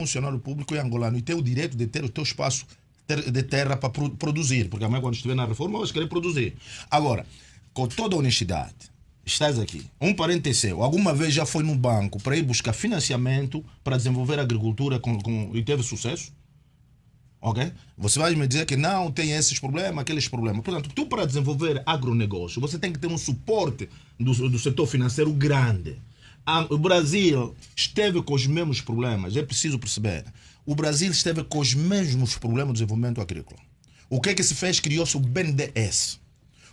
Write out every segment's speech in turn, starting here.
funcionário público é angolano e tem o direito de ter o teu espaço de terra para produzir, porque amanhã quando estiver na reforma vai querer produzir. Agora, com toda a honestidade, estás aqui, um parente seu, alguma vez já foi num banco para ir buscar financiamento para desenvolver a agricultura e teve sucesso? Ok? Você vai me dizer que não tem esses problemas, aqueles problemas. Portanto, tu para desenvolver agronegócio, você tem que ter um suporte do setor financeiro grande. O Brasil esteve com os mesmos problemas, é preciso perceber. O Brasil esteve com os mesmos problemas do desenvolvimento agrícola. O que é que se fez? Criou-se o BNDES.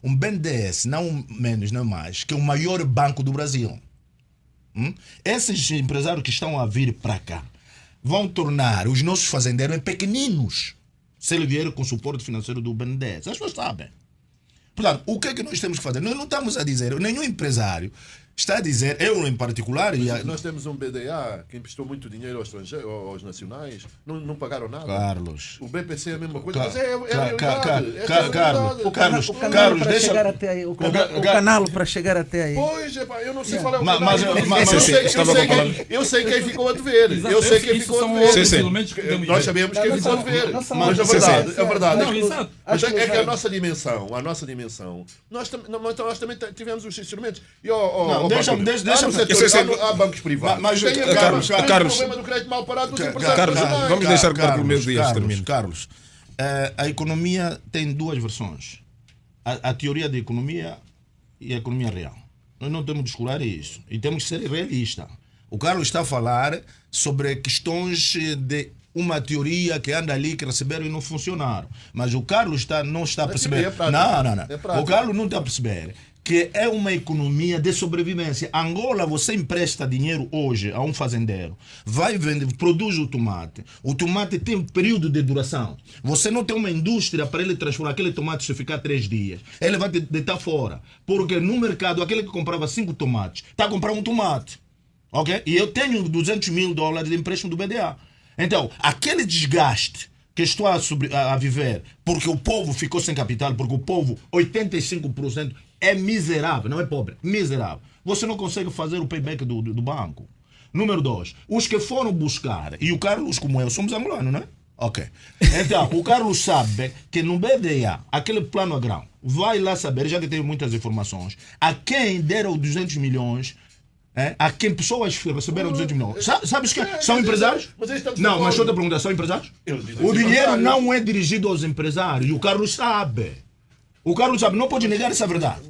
Um BNDES, não menos, não mais, que é o maior banco do Brasil. Esses empresários que estão a vir para cá vão tornar os nossos fazendeiros pequeninos se ele vier com o suporte financeiro do BNDES. As pessoas sabem. Portanto, o que é que nós temos que fazer? Nós não estamos a dizer, nenhum empresário está a dizer, eu em particular... Nós temos um BDA que emprestou muito dinheiro aos estrangeiros, aos nacionais, não pagaram nada. Carlos. O BPC é a mesma coisa, mas Carlos, deixa... O canal para chegar até aí. Pois, eu não sei falar eu sei quem ficou a dever. Eu sei quem ficou a dever. Nós sabemos quem ficou a dever. Mas a verdade é que a nossa dimensão, nós também tivemos os instrumentos. Deixa-me. Há bancos privados. Mas, Carlos, o problema do crédito mal parado dos empresários. Carlos, vamos deixar que Bartolomeu Dias termine. Carlos, a economia tem duas versões. A teoria da economia e a economia real. Nós não temos de descurar isso. E temos que ser realistas. O Carlos está a falar sobre questões de uma teoria que anda ali, que receberam e não funcionaram. Mas o Carlos não está a perceber. Não. O Carlos não está a perceber que é uma economia de sobrevivência. Angola, você empresta dinheiro hoje a um fazendeiro, vai vender, produz o tomate tem um período de duração. Você não tem uma indústria para ele transformar aquele tomate se ficar 3 dias. Ele vai deitar fora. Porque no mercado, aquele que comprava 5 tomates, está a comprar um tomate. Ok? E eu tenho $200 mil de empréstimo do BDA. Então, aquele desgaste que estou a viver, porque o povo ficou sem capital, porque o povo, 85%, é miserável, não é pobre, miserável. Você não consegue fazer o payback do banco. Número 2, os que foram buscar, e o Carlos, como eu, somos angolanos, não é? Ok. Então, o Carlos sabe que no BDA, aquele plano agrão, vai lá saber, já que tem muitas informações, a quem deram 200 milhões, a quem pessoas receberam 200 milhões. Sabes que são empresários? Não, mas deixa eu te perguntar, são empresários? O dinheiro não é dirigido aos empresários, e o Carlos sabe. O Carlos sabe, não pode negar essa verdade.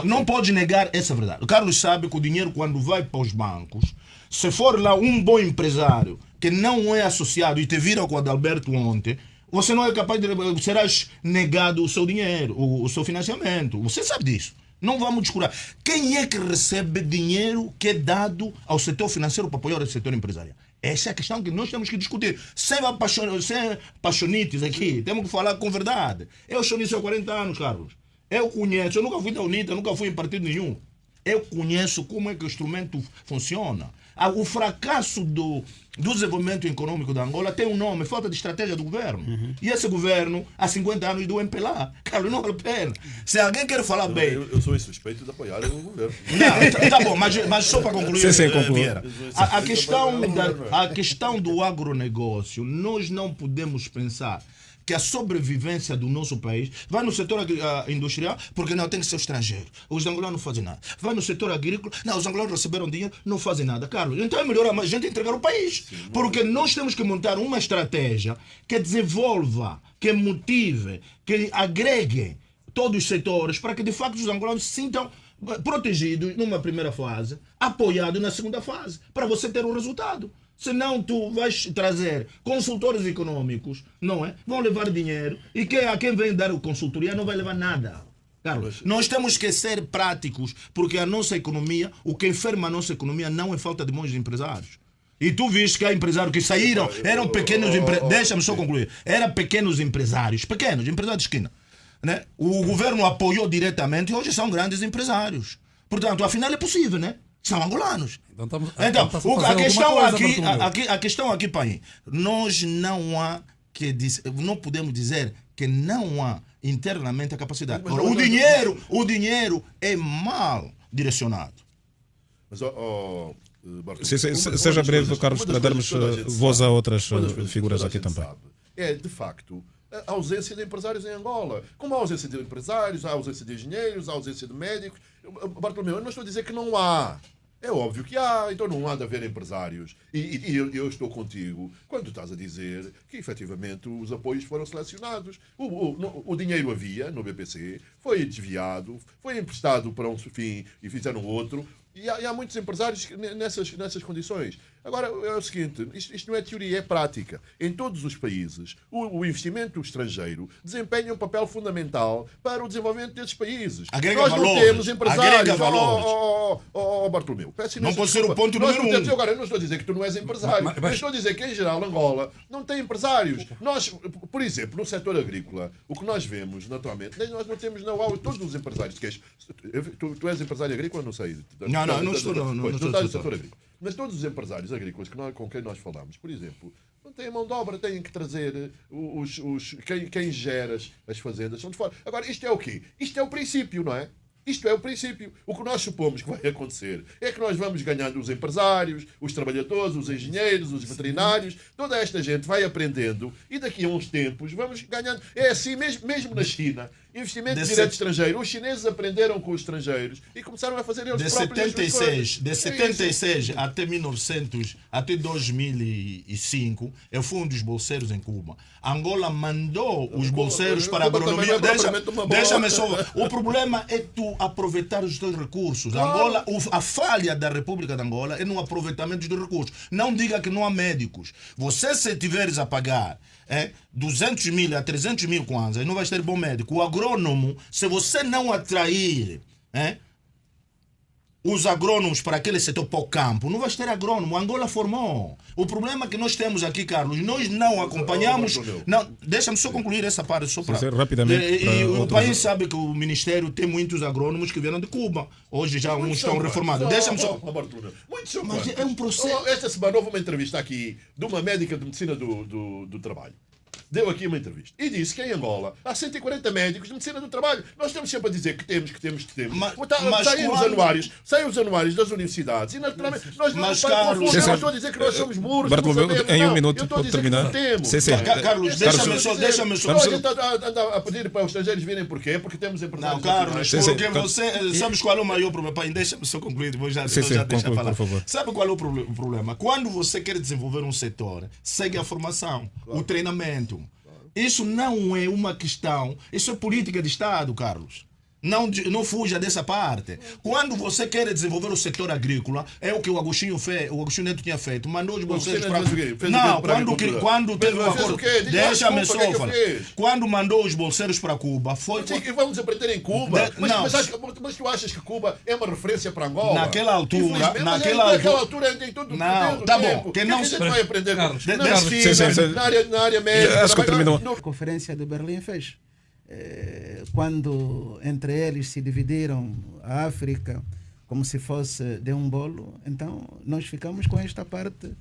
Não pode negar essa verdade. O Carlos sabe que o dinheiro, quando vai para os bancos, se for lá um bom empresário que não é associado e te vira com o Adalberto ontem, você não é capaz de... serás negado o seu dinheiro, o seu financiamento. Você sabe disso. Não vamos descurar. Quem é que recebe dinheiro que é dado ao setor financeiro para apoiar o setor empresarial? Essa é a questão que nós temos que discutir. Sem paixonites aqui, temos que falar com verdade. Eu sou nisso há 40 anos, Carlos. Eu conheço, eu nunca fui da UNITA, nunca fui em partido nenhum. Eu conheço como é que o instrumento funciona. O fracasso do desenvolvimento econômico da Angola tem um nome, falta de estratégia do governo. E esse governo, há 50 anos, do MPLA. Cara, não vale a pena. Se alguém quer falar bem... Eu sou insuspeito de apoiar o governo. Não, tá bom, mas só para concluir, Vieira. A questão do agronegócio, nós não podemos pensar que a sobrevivência do nosso país vai no setor industrial, porque não tem que ser estrangeiro. Os angolanos não fazem nada. Vai no setor agrícola, não, os angolanos receberam dinheiro, não fazem nada. Carlos, então é melhor a gente entregar o país. Porque nós temos que montar uma estratégia que desenvolva, que motive, que agregue todos os setores para que de facto os angolanos se sintam protegidos numa primeira fase, apoiados na segunda fase, para você ter um resultado. Senão tu vais trazer consultores econômicos, não é? Vão levar dinheiro e a quem vem dar consultoria não vai levar nada. Carlos, nós temos que ser práticos, porque a nossa economia, o que enferma a nossa economia não é falta de bons empresários. E tu viste que há empresários que saíram, eram pequenos empresários. Deixa-me só concluir. Eram pequenos empresários de esquina. Né? O governo apoiou diretamente e hoje são grandes empresários. Portanto, afinal é possível, né? São angolanos. Então, a questão aqui, pai, nós não podemos dizer que não há internamente a capacidade. Ora, o dinheiro é mal direcionado. Mas, Seja breve, Carlos, para darmos voz a outras figuras aqui também. É, de facto, a ausência de empresários em Angola. Como a ausência de empresários, a ausência de engenheiros, a ausência de médicos. Bartolomeu, eu não estou a dizer que não há. É óbvio que há, então não há de haver empresários. E eu estou contigo quando estás a dizer que efetivamente os apoios foram selecionados. O dinheiro havia no BPC, foi desviado, foi emprestado para um fim e fizeram outro. E há muitos empresários nessas condições. Agora, é o seguinte, isto não é teoria, é prática. Em todos os países, o investimento estrangeiro desempenha um papel fundamental para o desenvolvimento desses países. Agrega Nós não valores. temos empresários. Agrega valores. Bartolomeu, não pode ser o ponto número um. Agora, eu não estou a dizer que tu não és empresário. Eu estou a dizer que, em geral, Angola não tem empresários. Nós, por exemplo, no setor agrícola, o que nós vemos, naturalmente, nós não temos know-how. Todos os empresários. Tu és empresário agrícola? Não sei. Não estou no setor agrícola. Mas todos os empresários agrícolas com quem nós falamos, por exemplo, não têm mão de obra, têm que trazer quem gera as fazendas, são de fora. Agora, isto é o quê? Isto é o princípio, não é? Isto é o princípio. O que nós supomos que vai acontecer é que nós vamos ganhando os empresários, os trabalhadores, os engenheiros, os veterinários, toda esta gente vai aprendendo e daqui a uns tempos vamos ganhando. É assim mesmo na China. Investimento direto estrangeiro. Os chineses aprenderam com os estrangeiros e começaram a fazer eles próprios. De 76 até 2005, eu fui um dos bolseiros em Cuba. Angola mandou os bolseiros para a agronomia. Deixa-me só. O problema é tu aproveitar os teus recursos. Angola, a falha da República de Angola é no aproveitamento dos recursos. Não diga que não há médicos. Você, se tiveres a pagar 200 mil a 300 mil kwanzas, não vais ter bom médico. O agrônomo, se você não atrair os agrônomos para aquele setor para o campo, não vais ter agrônomo. Angola formou. O problema que nós temos aqui, Carlos, nós não acompanhamos. Não, deixa-me só concluir essa parte. Só para, rapidamente. O país sabe que o Ministério tem muitos agrônomos que vieram de Cuba. Hoje já uns estão reformados. Deixa-me só. Muitos são. Mas é um processo. Esta semana houve uma entrevista aqui de uma médica de medicina do trabalho. Deu aqui uma entrevista e disse que em Angola há 140 médicos de medicina do trabalho. Nós estamos sempre a dizer que temos. Saem os anuários das universidades e naturalmente não estou a dizer que nós somos burros. Em um minuto para terminar. Carlos, deixa-me só. A gente anda a pedir para os estrangeiros virem porquê? Porque temos empresários. Não, Carlos, porque você sabes qual é o maior problema? Deixa-me só concluir, depois já deixa falar. Sabe qual é o problema? Quando você quer desenvolver um setor, segue a formação, o treinamento. Isso não é uma questão, isso é política de Estado, Carlos. Não fuja dessa parte. Quando você quer desenvolver o setor agrícola, é o que o Agostinho Neto tinha feito. Mandou os bolseiros para... Não, quando teve um acordo... Deixa-me só falar. Quando mandou os bolseiros para Cuba, foi... Vamos aprender em Cuba. Mas tu achas que Cuba é uma referência para Angola? Naquela altura tem tudo. Não, tá bom. Que não se vai aprender na área médica. Acho que terminou. A Conferência de Berlim fez. Quando entre eles se dividiram a África como se fosse de um bolo, então nós ficamos com esta parte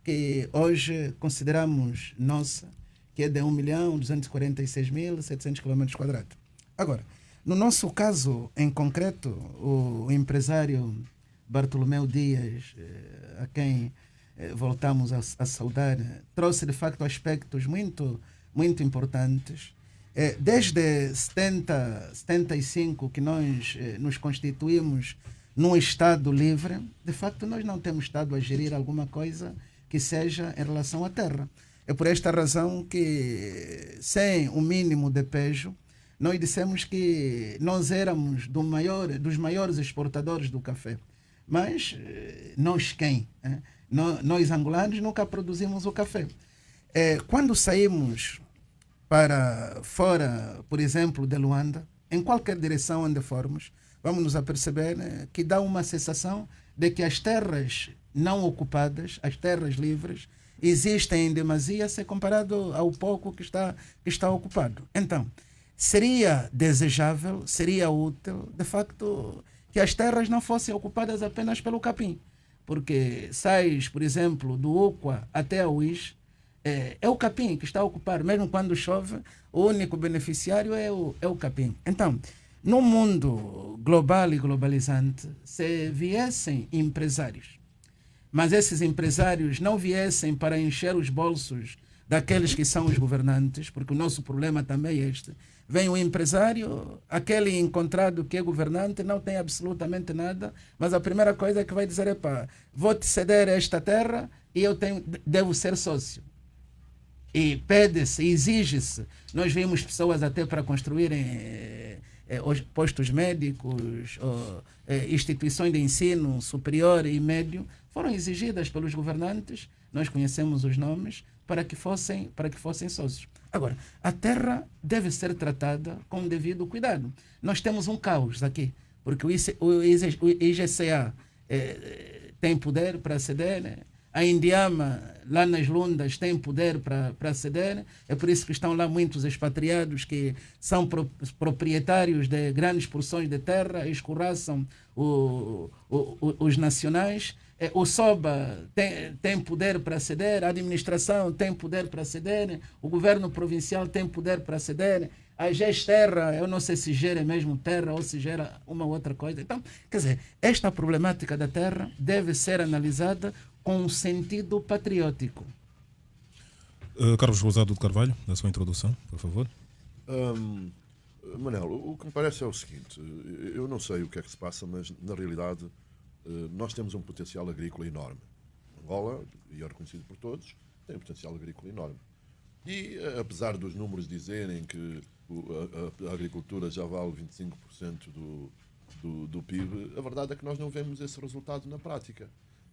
que hoje consideramos nossa, que é de 1.246.700 km². Agora, no nosso caso em concreto, o empresário Bartolomeu Dias, a quem voltamos a saudar, trouxe de facto aspectos muito, muito importantes. Desde 75 que nós nos constituímos num Estado livre, de facto nós não temos estado a gerir alguma coisa que seja em relação à terra. É por esta razão que, sem o mínimo de pejo, nós dissemos que nós éramos dos maiores exportadores do café. Mas nós quem? Nós angolanos nunca produzimos o café. Quando saímos para fora, por exemplo, de Luanda, em qualquer direção onde formos, vamos nos aperceber que dá uma sensação de que as terras não ocupadas, as terras livres, existem em demasia se comparado ao pouco que está ocupado. Então, seria desejável, seria útil, de facto, que as terras não fossem ocupadas apenas pelo capim. Porque sais, por exemplo, do Uqua até a Uís, é o capim que está a ocupar, mesmo quando chove, o único beneficiário é o capim. Então, no mundo global e globalizante, se viessem empresários mas esses empresários não viessem para encher os bolsos daqueles que são os governantes, porque o nosso problema também é este. Vem um empresário, aquele encontrado que é governante não tem absolutamente nada, mas a primeira coisa que vai dizer é: vou-te ceder esta terra e devo ser sócio. E pede-se, exige-se. Nós vimos pessoas até para construírem postos médicos, instituições de ensino superior e médio, foram exigidas pelos governantes, nós conhecemos os nomes, para que fossem sócios. Agora, a terra deve ser tratada com o devido cuidado. Nós temos um caos aqui, porque o IGCA tem poder para ceder, a Indiama, lá nas Lundas, tem poder para ceder, é por isso que estão lá muitos expatriados que são proprietários de grandes porções de terra, escorraçam os nacionais. O SOBA tem poder para ceder, a administração tem poder para ceder, o governo provincial tem poder para ceder, a GES-Terra, eu não sei se gera mesmo terra ou se gera uma outra coisa. Então, quer dizer, esta problemática da terra deve ser analisada com um sentido patriótico. Carlos Rosado de Carvalho, na sua introdução, por favor. Manel, o que me parece é o seguinte: eu não sei o que é que se passa, mas na realidade nós temos um potencial agrícola enorme. Angola, e é reconhecido por todos, tem um potencial agrícola enorme. E apesar dos números dizerem que a agricultura já vale 25% do PIB, a verdade é que nós não vemos esse resultado na prática.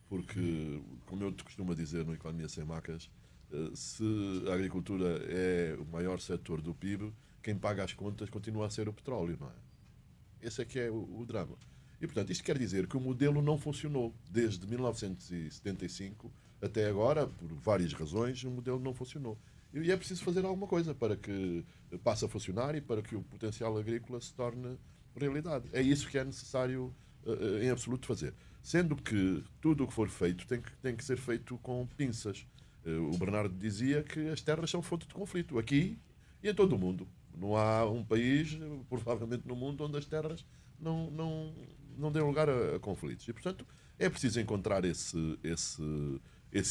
Porque, como eu te costumo dizer no Economia Sem Macas, se a agricultura é o maior setor do PIB, quem paga as contas continua a ser o petróleo, não é? Esse é que é o drama. E, portanto, isto quer dizer que o modelo não funcionou. Desde 1975 até agora, por várias razões, o modelo não funcionou. E é preciso fazer alguma coisa para que passe a funcionar e para que o potencial agrícola se torne realidade. É isso que é necessário, em absoluto, fazer. Sendo que tudo o que for feito tem que ser feito com pinças. O Bernardo dizia que as terras são fonte de conflito, aqui e em todo o mundo. Não há um país, provavelmente no mundo, onde as terras não dêem lugar a conflitos. E, portanto, é preciso encontrar esse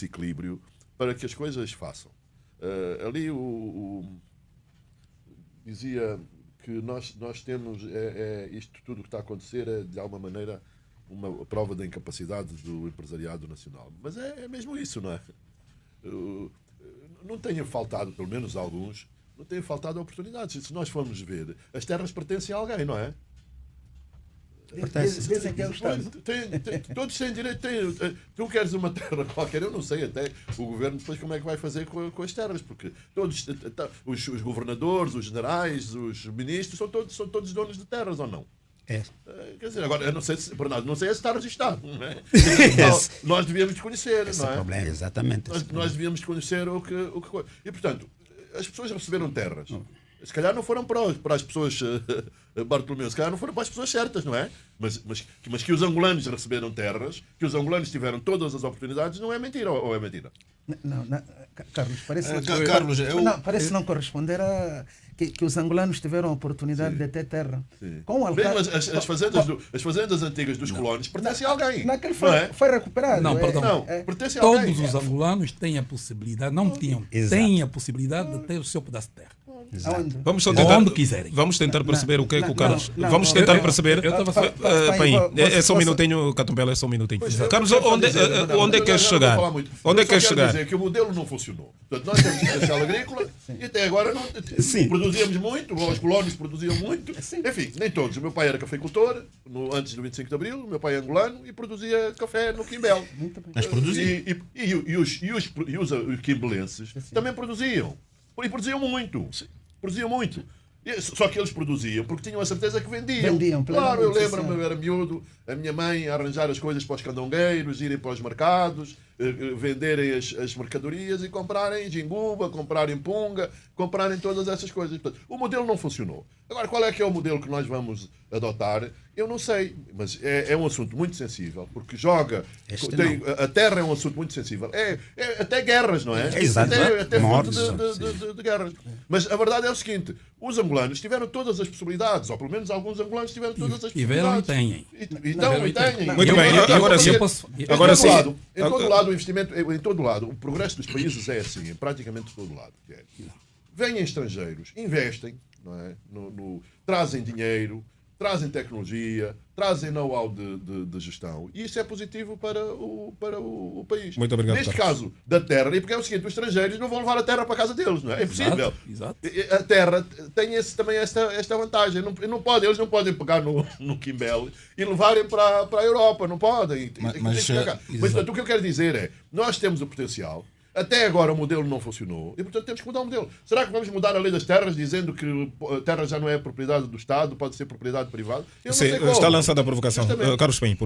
equilíbrio para que as coisas façam. Ali dizia que nós temos isto tudo o que está a acontecer é, de alguma maneira, uma prova da incapacidade do empresariado nacional. Mas é mesmo isso, não é? Não tenha faltado, pelo menos alguns, não tenha faltado oportunidades. Se nós formos ver, as terras pertencem a alguém, não é? Dizem que é o Estado. Todos têm direito. Tu queres uma terra qualquer, eu não sei até o governo depois como é que vai fazer com as terras, porque todos os governadores, os generais, os ministros são todos donos de terras, ou não? É. Quer dizer, agora, eu não sei se, Bernardo, não sei se está registado. Não é? Nós devíamos conhecer, esse não é? Problema, exatamente. Nós devíamos conhecer o que. E, portanto, as pessoas receberam terras. Se calhar não foram para as pessoas, Bartolomeu, se calhar não foram para as pessoas certas, não é? Mas que os angolanos receberam terras, que os angolanos tiveram todas as oportunidades, não é mentira, ou é mentira? Não, Carlos, parece não corresponder a que os angolanos tiveram a oportunidade de ter terra. Com mas as fazendas antigas dos colónios pertencem a alguém. Naquele foi recuperado. Não, perdão. Não, pertence a alguém. Todos os angolanos têm a possibilidade, não tinham, têm a possibilidade de ter o seu pedaço de terra. Vamos só tentar, onde quiserem. Vamos tentar perceber o que é que o Carlos. Vamos tentar perceber. É só um minutinho, Catumbela, é só um minutinho. Carlos, onde é que queres chegar? Onde é que queres chegar? Dizer que o modelo não funcionou. Portanto, nós temos potencial agrícola e até agora não produzíamos muito, os colónios produziam muito. Enfim, nem todos. O meu pai era cafeicultor antes do 25 de Abril, o meu pai é angolano e produzia café no Quimbel. Mas produzia. E os quimbelenses também produziam. E produziam muito. Produziam muito. Só que eles produziam porque tinham a certeza que vendiam. Claro, eu lembro-me, eu era miúdo, a minha mãe a arranjar as coisas para os candongueiros, irem para os mercados, venderem as mercadorias e comprarem jinguba, comprarem punga, comprarem todas essas coisas. Portanto, o modelo não funcionou. Agora, qual é que é o modelo que nós vamos adotar, eu não sei, mas é um assunto muito sensível, porque a terra é um assunto muito sensível. Até guerras, não é? Exato. Até fonte de guerras. Mas a verdade é o seguinte, os angolanos tiveram todas as possibilidades, ou pelo menos alguns angolanos tiveram todas as possibilidades. Tiveram e têm. Muito bem, agora sim. Em todo lado, o investimento, em todo lado, o progresso dos países é assim, em praticamente todo lado. Vêm estrangeiros, investem, não é? Trazem dinheiro, trazem tecnologia, trazem know-how de gestão. E isso é positivo para o país. Muito obrigado. Neste caso da terra, e porque é o seguinte, os estrangeiros não vão levar a terra para a casa deles, não é? É impossível. Exato. A terra tem também esta vantagem. Eles não podem pegar no Quimbel e levarem para a Europa, não podem. Mas o que eu quero dizer é, nós temos o potencial. Até agora o modelo não funcionou e, portanto, temos que mudar o modelo. Será que vamos mudar a lei das terras dizendo que a terra já não é propriedade do Estado, pode ser propriedade privada? Eu não sei qual. Está lançada a provocação. Carlos Paim.